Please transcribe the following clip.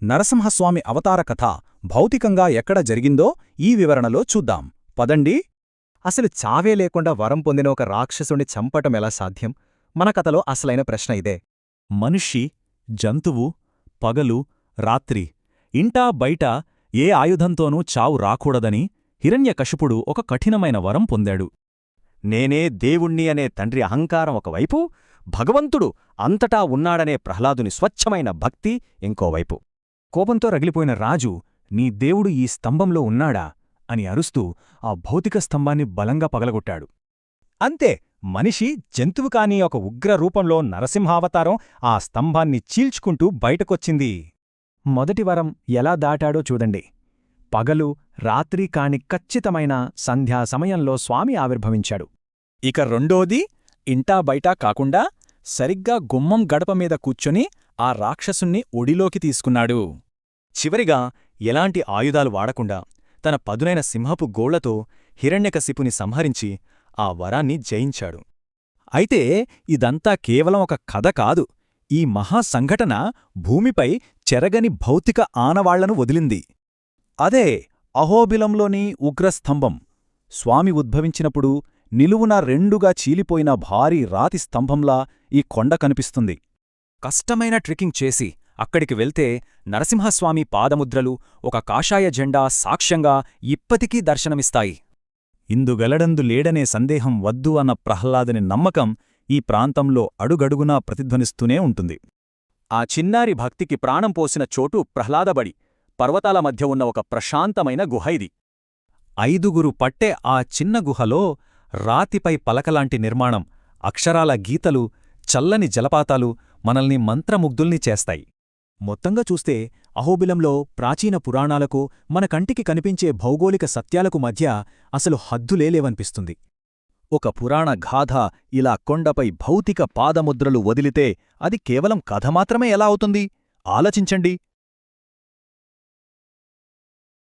నరసింహస్వామి అవతార కథ భౌతికంగా ఎక్కడ జరిగిందో ఈ వివరణలో చూద్దాం పదండి. అసలు చావే లేకుండా వరం పొందిన ఒక రాక్షసుని చంపటమెలా సాధ్యం? మన కథలో అసలైన ప్రశ్న ఇదే. మనిషి, జంతువు, పగలు, రాత్రి, ఇంటా బయట ఏ ఆయుధంతోనూ చావు రాకూడదని హిరణ్యకశిపుడు ఒక కఠినమైన వరం పొందాడు. నేనే దేవుణ్ణి అనే తండ్రి అహంకారం ఒకవైపు, భగవంతుడు అంతటా ఉన్నాడనే ప్రహ్లాదుని స్వచ్ఛమైన భక్తి ఇంకోవైపు. కోపంతో రగిలిపోయిన రాజు, నీ దేవుడు ఈ స్తంభంలో ఉన్నాడా అని అరుస్తూ ఆ భౌతిక స్తంభాన్ని బలంగా పగలగొట్టాడు. అంతే, మనిషి, జంతువు కాని ఒక ఉగ్ర రూపంలో నరసింహావతారం ఆ స్తంభాన్ని చీల్చుకుంటూ బయటకొచ్చింది. మొదటి వరం ఎలా దాటాడో చూడండి. పగలు, రాత్రి కాని ఖచ్చితమైన సంధ్యా సమయంలో స్వామి ఆవిర్భవించాడు. ఇక రెండోది, ఇంటా బయటా కాకుండా సరిగ్గా గుమ్మం గడపమీద కూర్చొని ఆ రాక్షసుణ్ణి ఒడిలోకి తీసుకున్నాడు. చివరిగా ఎలాంటి ఆయుధాలు వాడకుండా తన పదునైన సింహపు గోళ్లతో హిరణ్యకశిపుని సంహరించి ఆ వరాన్ని జయించాడు. అయితే ఇదంతా కేవలం ఒక కథ కాదు. ఈ మహాసంఘటన భూమిపై చెరగని భౌతిక ఆనవాళ్లను వదిలింది. అదే అహోబిలంలోని ఉగ్రస్తంభం. స్వామి ఉద్భవించినప్పుడు నిలువున రెండుగా చీలిపోయిన భారీ రాతి స్తంభంలా ఈ కొండ కనిపిస్తుంది. కష్టమైన ట్రెక్కింగ్ చేసి అక్కడికి వెళ్తే నరసింహస్వామి పాదముద్రలు, ఒక కాషాయ జెండా సాక్ష్యంగా ఇప్పటికీ దర్శనమిస్తాయి. ఇందుగలడందు లేడనే సందేహం వద్దు అన్న ప్రహ్లాదుని నమ్మకం ఈ ప్రాంతంలో అడుగడుగునా ప్రతిధ్వనిస్తూనే ఉంటుంది. ఆ చిన్నారి భక్తికి ప్రాణం పోసిన చోటు ప్రహ్లాదబడి, పర్వతాల మధ్య ఉన్న ఒక ప్రశాంతమైన గుహ ఇది. 5 పట్టే ఆ చిన్న గుహలో రాతిపై పలకలాంటి నిర్మాణం, అక్షరాల గీతలు, చల్లని జలపాతాలు మనల్ని మంత్రముగ్ధుల్ని చేస్తాయి. మొత్తంగా చూస్తే అహోబిలంలో ప్రాచీన పురాణాలకు మన కంటికి కనిపించే భౌగోళిక సత్యాలకు మధ్య అసలు హద్దులేలేవనిపిస్తుంది. ఒక పురాణ గాథ ఇలా కొండపై భౌతిక పాదముద్రలు వదిలితే అది కేవలం కథ మాత్రమే ఎలా అవుతుంది? ఆలోచించండి.